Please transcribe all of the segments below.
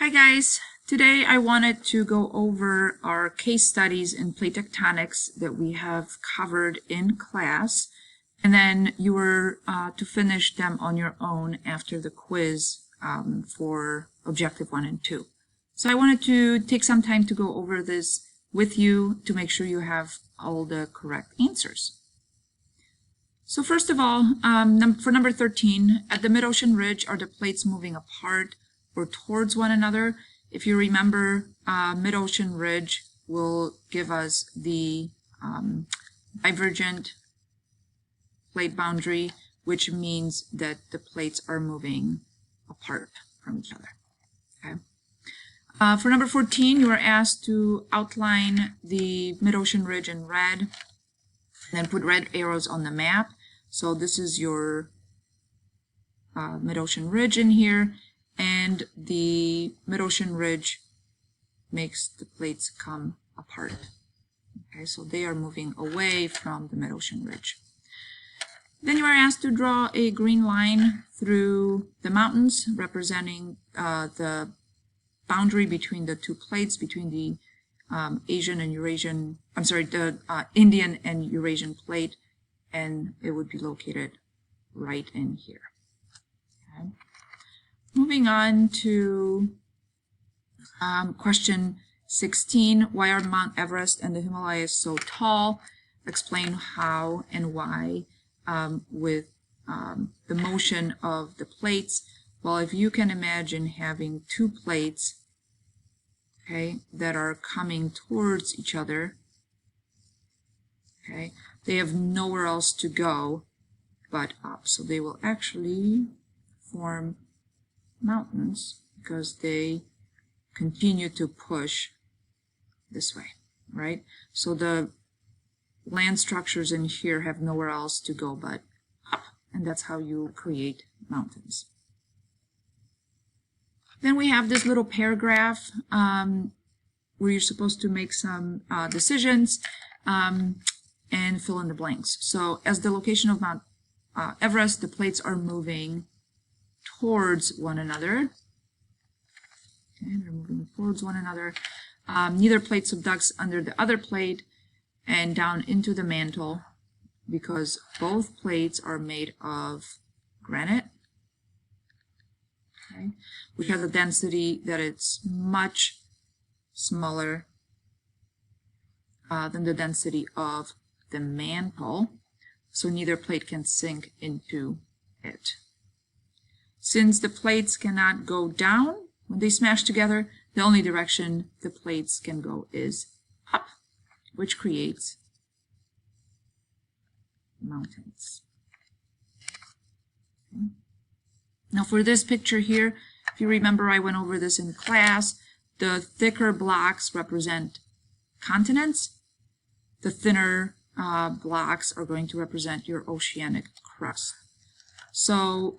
Hi guys, today I wanted to go over our case studies in plate tectonics that we have covered in class, and then you were to finish them on your own after the quiz for objective 1 and 2. So I wanted to take some time to go over this with you to make sure you have all the correct answers. So first of all, for number 13, at the mid-ocean ridge, are the plates moving apart or towards one another? If you remember, mid-ocean ridge will give us the divergent plate boundary, which means that the plates are moving apart from each other. Okay. For number 14, you are asked to outline the mid-ocean ridge in red, and then put red arrows on the map. So this is your mid-ocean ridge in here, and the mid-ocean ridge makes the plates come apart. Okay, so they are moving away from the mid-ocean ridge. Then you are asked to draw a green line through the mountains, representing the boundary between the two plates, between the Asian and Eurasian, the Indian and Eurasian plate, and it would be located right in here. Okay. Moving on to question 16, why are Mount Everest and the Himalayas so tall? Explain how and why with the motion of the plates. Well, if you can imagine having two plates, okay, that are coming towards each other, okay, they have nowhere else to go but up. So they will actually form mountains because they continue to push this way, right? So the land structures in here have nowhere else to go but up, and that's how you create mountains. Then we have this little paragraph where you're supposed to make some decisions and fill in the blanks. So as the location of Mount Everest, the plates are moving towards one another. Okay, they're moving towards one another. Neither plate subducts under the other plate and down into the mantle because both plates are made of granite, okay, which has a density that it's much smaller than the density of the mantle, so neither plate can sink into it. Since the plates cannot go down when they smash together, the only direction the plates can go is up, which creates mountains. Okay. Now for this picture here, if you remember, I went over this in class. The thicker blocks represent continents. The thinner blocks are going to represent your oceanic crust. So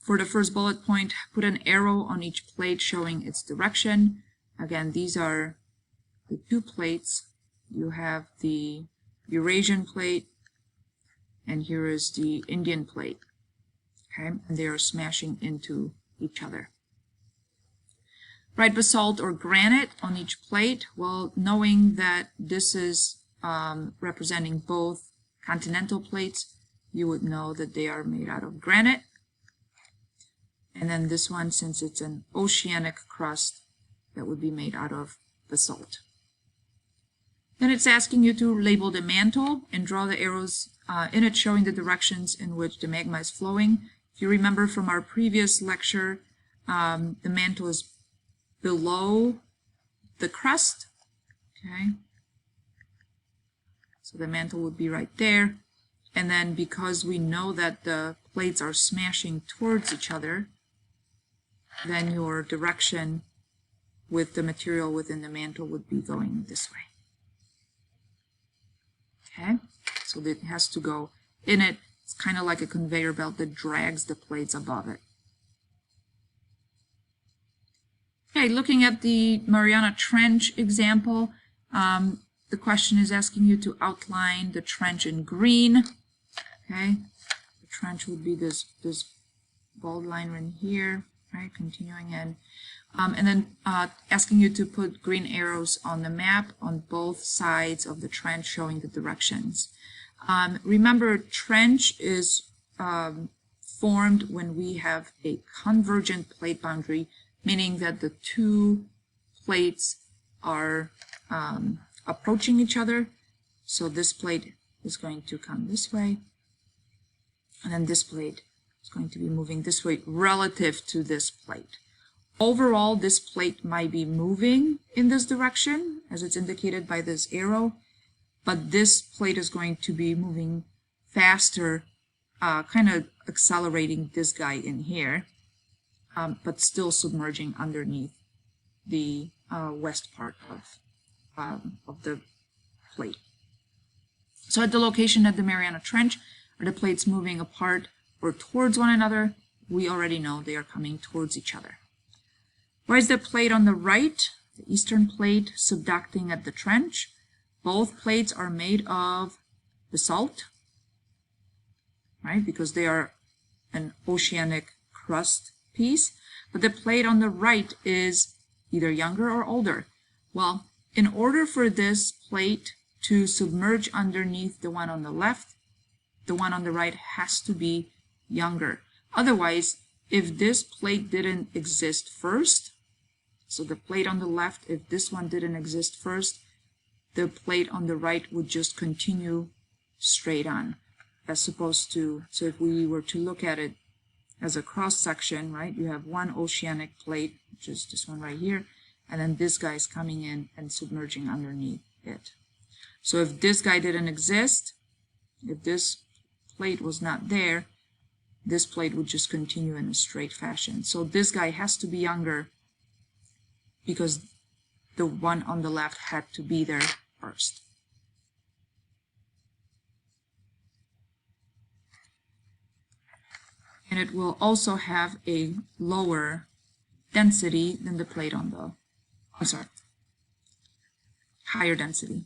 for the first bullet point, put an arrow on each plate showing its direction. Again, these are the two plates. You have the Eurasian plate, and here is the Indian plate. Okay, and they are smashing into each other. Write basalt or granite on each plate. Well, knowing that this is representing both continental plates, you would know that they are made out of granite. And then this one, since it's an oceanic crust, that would be made out of basalt. Then it's asking you to label the mantle and draw the arrows in it showing the directions in which the magma is flowing. If you remember from our previous lecture, the mantle is below the crust, okay? So the mantle would be right there. And then because we know that the plates are smashing towards each other, then your direction with the material within the mantle would be going this way. Okay, so it has to go in it. It's kind of like a conveyor belt that drags the plates above it. Okay, looking at the Mariana Trench example, the question is asking you to outline the trench in green. Okay, the trench would be this bold line right here. right? Continuing in. And then asking you to put green arrows on the map on both sides of the trench showing the directions. Remember, trench is formed when we have a convergent plate boundary, meaning that the two plates are approaching each other. So this plate is going to come this way, and then this plate is going to be moving this way relative to this plate. Overall, this plate might be moving in this direction, as it's indicated by this arrow, but this plate is going to be moving faster, kind of accelerating this guy in here, but still submerging underneath the west part of the plate. So at the location at the Mariana Trench, are the plates moving apart or towards one another? We already know they are coming towards each other. Where is the plate on the right? The eastern plate subducting at the trench. Both plates are made of basalt, right? Because they are an oceanic crust piece. But the plate on the right is either younger or older. Well, in order for this plate to submerge underneath the one on the left, the one on the right has to be younger. Otherwise, if this plate didn't exist first, so the plate on the left, if this one didn't exist first, the plate on the right would just continue straight on, as opposed to, so if we were to look at it as a cross section, right, you have one oceanic plate, which is this one right here, and then this guy is coming in and submerging underneath it. So if this guy didn't exist, if this plate was not there, this plate would just continue in a straight fashion. So this guy has to be younger because the one on the left had to be there first. And it will also have a lower density than the plate on the, higher density.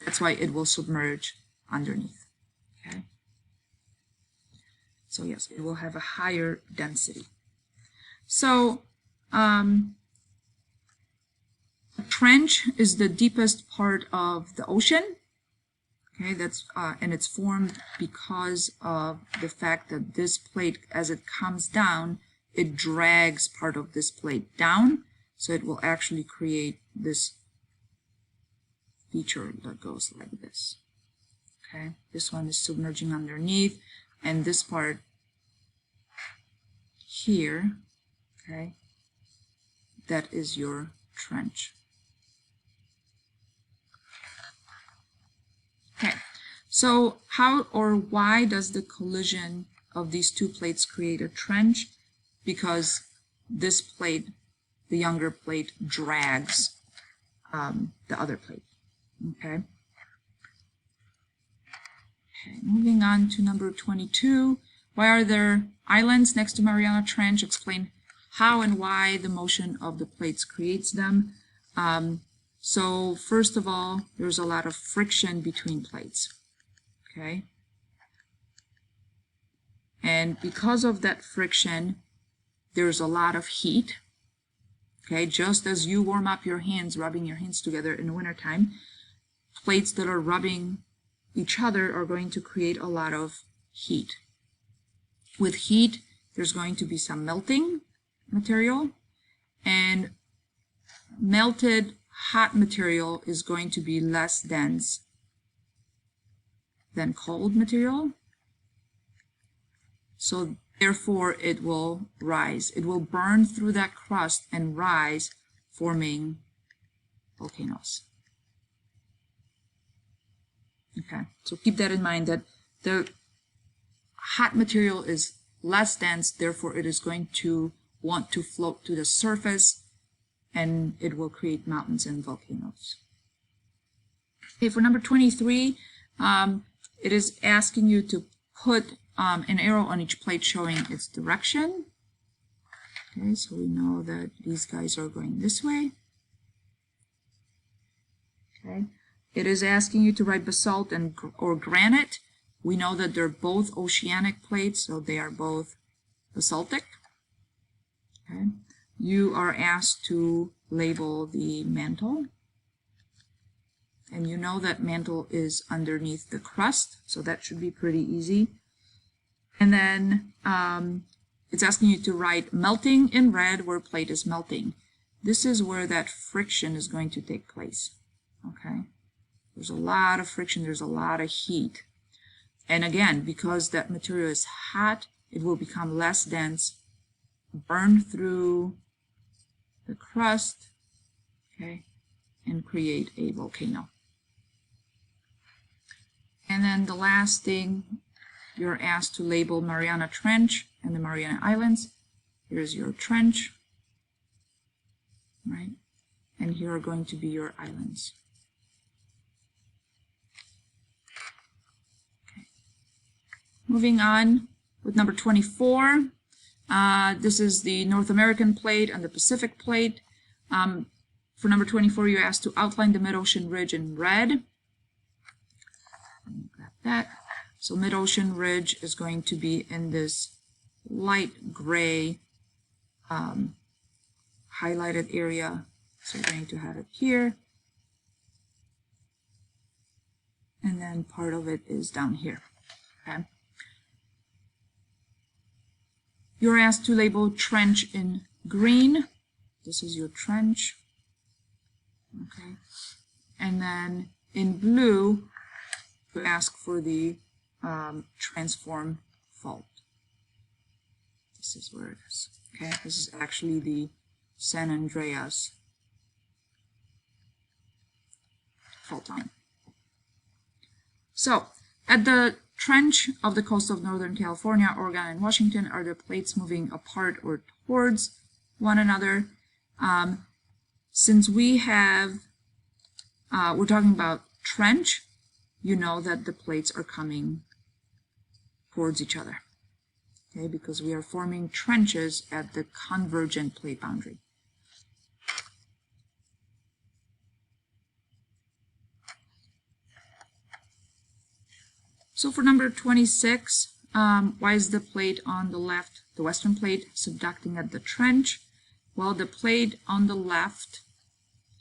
That's why it will submerge underneath. Okay. So yes, it will have a higher density. So a trench is the deepest part of the ocean. Okay, that's and it's formed because of the fact that this plate, as it comes down, it drags part of this plate down, so it will actually create this feature that goes like this. Okay, this one is submerging underneath, and this part here, okay, that is your trench. Okay, so how or why does the collision of these two plates create a trench? Because this plate, the younger plate, drags the other plate. Okay. Okay, moving on to number 22. Why are there islands next to Mariana Trench? Explain how and why the motion of the plates creates them. So first of all, there's a lot of friction between plates. Okay. And because of that friction, there's a lot of heat. Okay, just as you warm up your hands, rubbing your hands together in the wintertime, plates that are rubbing each other are going to create a lot of heat. With heat, there's going to be some melting material, and melted hot material is going to be less dense than cold material. So therefore, it will rise. It will burn through that crust and rise, forming volcanoes. Okay, so keep that in mind, that the hot material is less dense, therefore it is going to want to float to the surface, and it will create mountains and volcanoes. Okay, for number 23, it is asking you to put an arrow on each plate showing its direction. Okay, so we know that these guys are going this way. Okay, it is asking you to write basalt and or granite. We know that they're both oceanic plates, so they are both basaltic. you are asked to label the mantle. And you know that mantle is underneath the crust, so that should be pretty easy. And then it's asking you to write melting in red where plate is melting. This is where that friction is going to take place. Okay, there's a lot of friction, there's a lot of heat. And again, because that material is hot, it will become less dense, burn through the crust, okay, and create a volcano. And then the last thing, you're asked to label Mariana Trench and the Mariana Islands. Here's your trench, right? And here are going to be your islands. Okay. Moving on with number 24. This is the North American plate and the Pacific plate. For number 24, you're asked to outline the mid-ocean ridge in red. Grab that. So mid-ocean ridge is going to be in this light gray highlighted area. So we're going to have it here. And then part of it is down here. Okay. You're asked to label trench in green. This is your trench. Okay. And then in blue, you ask for the transform fault. This is where it is. Okay, this is actually the San Andreas fault line. So, at the trench of the coast of Northern California, Oregon, and Washington, are the plates moving apart or towards one another? Since we have, we're talking about trench, you know that the plates are coming towards each other, okay, because we are forming trenches at the convergent plate boundary. So for number 26, why is the plate on the left, the western plate, subducting at the trench? Well, the plate on the left,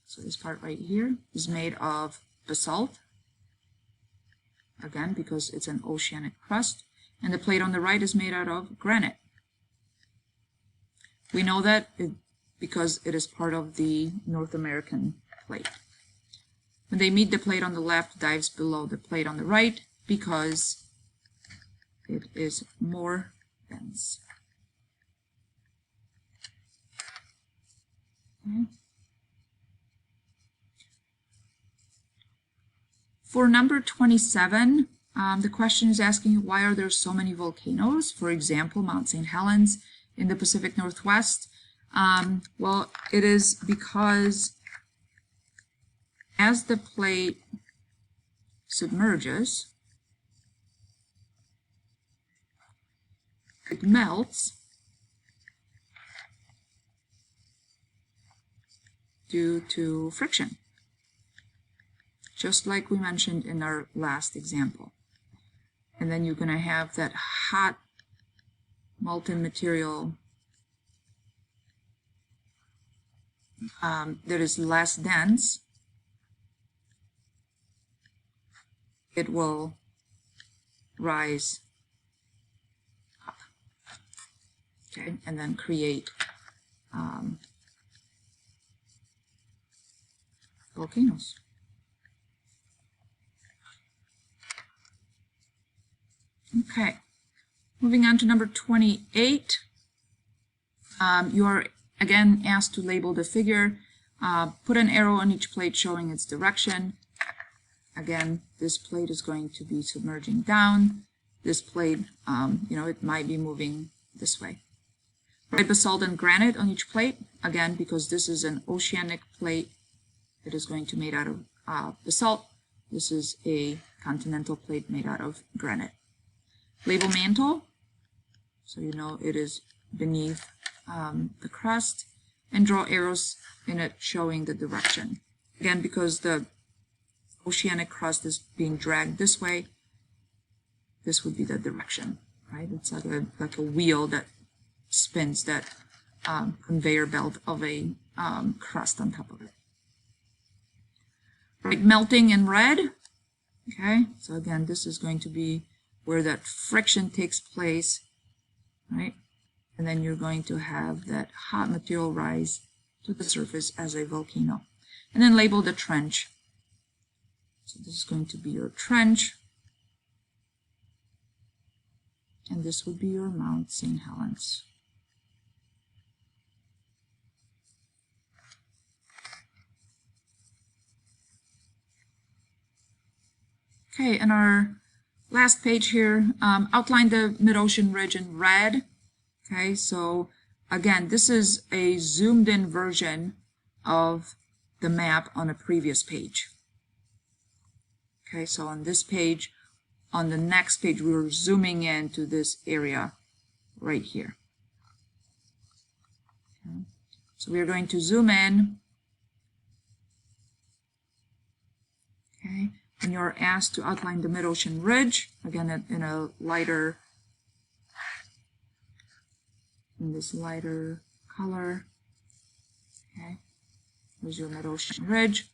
so this part right here, is made of basalt, again, because it's an oceanic crust, and the plate on the right is made out of granite. We know that because it is part of the North American plate. When they meet, the plate on the left dives below the plate on the right because it is more dense. Okay. For number 27, the question is asking, why are there so many volcanoes? For example, Mount St. Helens in the Pacific Northwest. Well, it is because as the plate submerges, it melts due to friction, just like we mentioned in our last example. And then you're going to have that hot molten material that is less dense. It will rise up, okay, and then create volcanoes. Okay, moving on to number 28. You are again asked to label the figure. Put an arrow on each plate showing its direction. Again, this plate is going to be submerging down. This plate, it might be moving this way. Write basalt and granite on each plate. Again, because this is an oceanic plate, it is going to be made out of basalt. This is a continental plate made out of granite. Label mantle, so you know it is beneath the crust, and draw arrows in it showing the direction. Again, because the oceanic crust is being dragged this way, this would be the direction, right? It's like a wheel that spins that conveyor belt of a crust on top of it. Right, melting in red. Okay, so again, this is going to be where that friction takes place, right? And then you're going to have that hot material rise to the surface as a volcano. And then label the trench. So this is going to be your trench. And this would be your Mount St. Helens. Okay, and our last page here, outline the mid-ocean ridge in red. Okay, so again, this is a zoomed in version of the map on a previous page. Okay, so on this page, on the next page, we were zooming in to this area right here. Okay. So we are going to zoom in. Okay, and you're asked to outline the mid-ocean ridge, again in a lighter, in this lighter color. Okay, there's your mid-ocean ridge,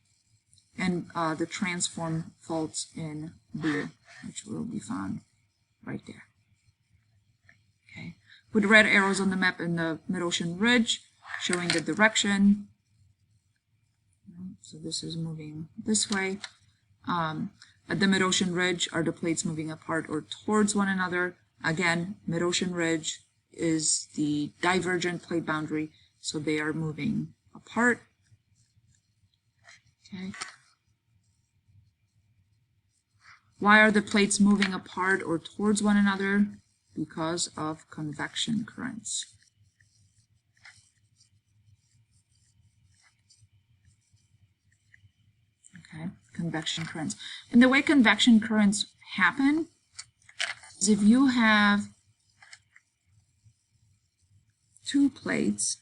and the transform faults in blue, which will be found right there. Okay, put red arrows on the map in the mid-ocean ridge, showing the direction. So this is moving this way. At the mid-ocean ridge, are the plates moving apart or towards one another? Again, mid-ocean ridge is the divergent plate boundary, so they are moving apart. Okay. Why are the plates moving apart or towards one another? Because of convection currents. Okay, convection currents. And the way convection currents happen is if you have two plates,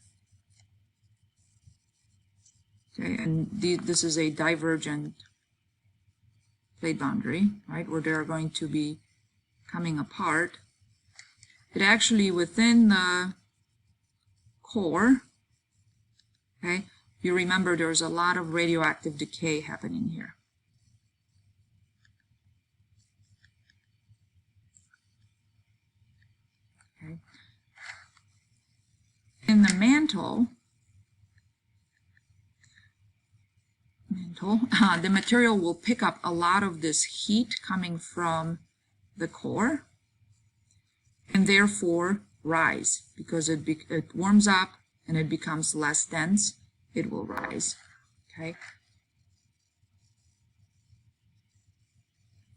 okay, and this is a divergent plate boundary, right, where they're going to be coming apart. It actually, within the core, okay, you remember there's a lot of radioactive decay happening here. Okay. In the mantle, the material will pick up a lot of this heat coming from the core and therefore rise, because it warms up and it becomes less dense. It will rise. Okay,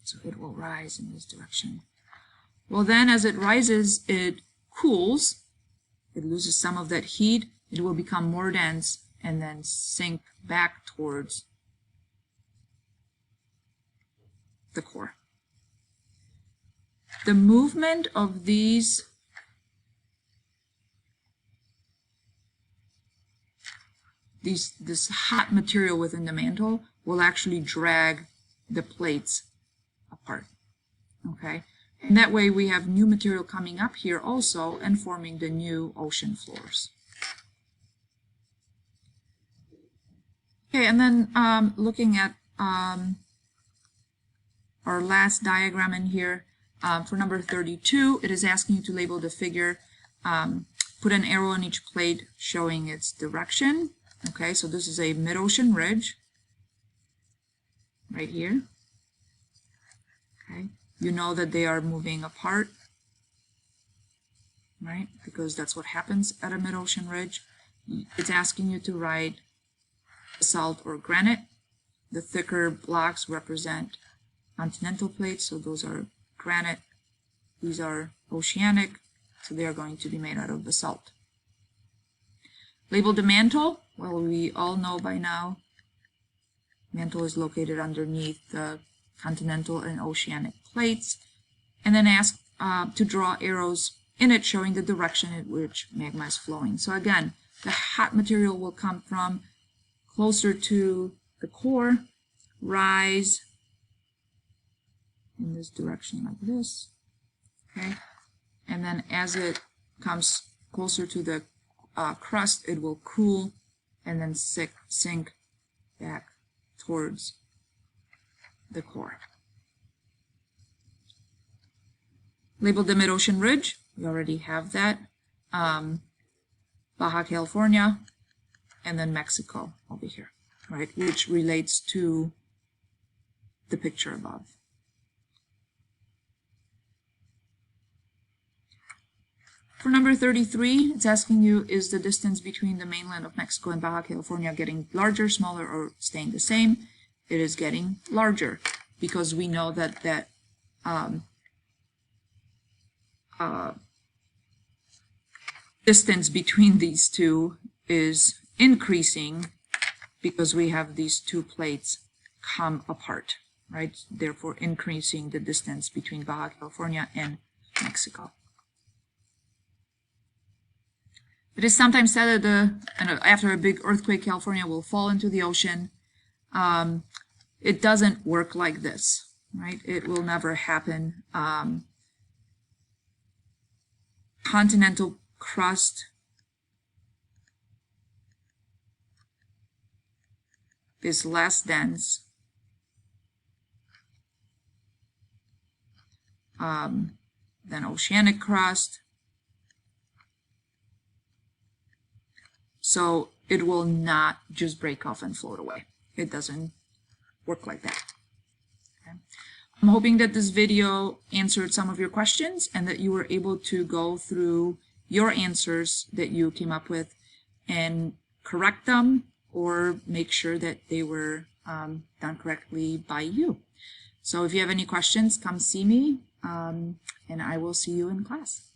so it will rise in this direction. Well, then as it rises, it cools, it loses some of that heat, it will become more dense and then sink back towards the core. The movement of this hot material within the mantle will actually drag the plates apart. Okay, and that way we have new material coming up here also and forming the new ocean floors. Okay, and then looking at our last diagram in here, for number 32, it is asking you to label the figure, put an arrow on each plate showing its direction. Okay, so this is a mid-ocean ridge right here. Okay, you know that they are moving apart, right? Because that's what happens at a mid-ocean ridge. It's asking you to write basalt or granite. The thicker blocks represent continental plates, so those are granite. These are oceanic, so they are going to be made out of basalt. Label the mantle. Well, we all know by now, mantle is located underneath the continental and oceanic plates. And then ask to draw arrows in it showing the direction in which magma is flowing. So again, the hot material will come from closer to the core, rise in this direction like this, okay? And then as it comes closer to the crust, it will cool and then sink back towards the core. Label the mid-ocean ridge. We already have that. Baja California, and then Mexico over here, right, which relates to the picture above. For number 33, it's asking you, is the distance between the mainland of Mexico and Baja California getting larger, smaller, or staying the same? It is getting larger, because we know that distance between these two is increasing because we have these two plates come apart, right? Therefore, increasing the distance between Baja California and Mexico. It is sometimes said that after a big earthquake, California will fall into the ocean. It doesn't work like this, right? It will never happen. Continental crust is less dense than oceanic crust, so it will not just break off and float away. It doesn't work like that. Okay. I'm hoping that this video answered some of your questions and that you were able to go through your answers that you came up with and correct them or make sure that they were done correctly by you. So if you have any questions, come see me, and I will see you in class.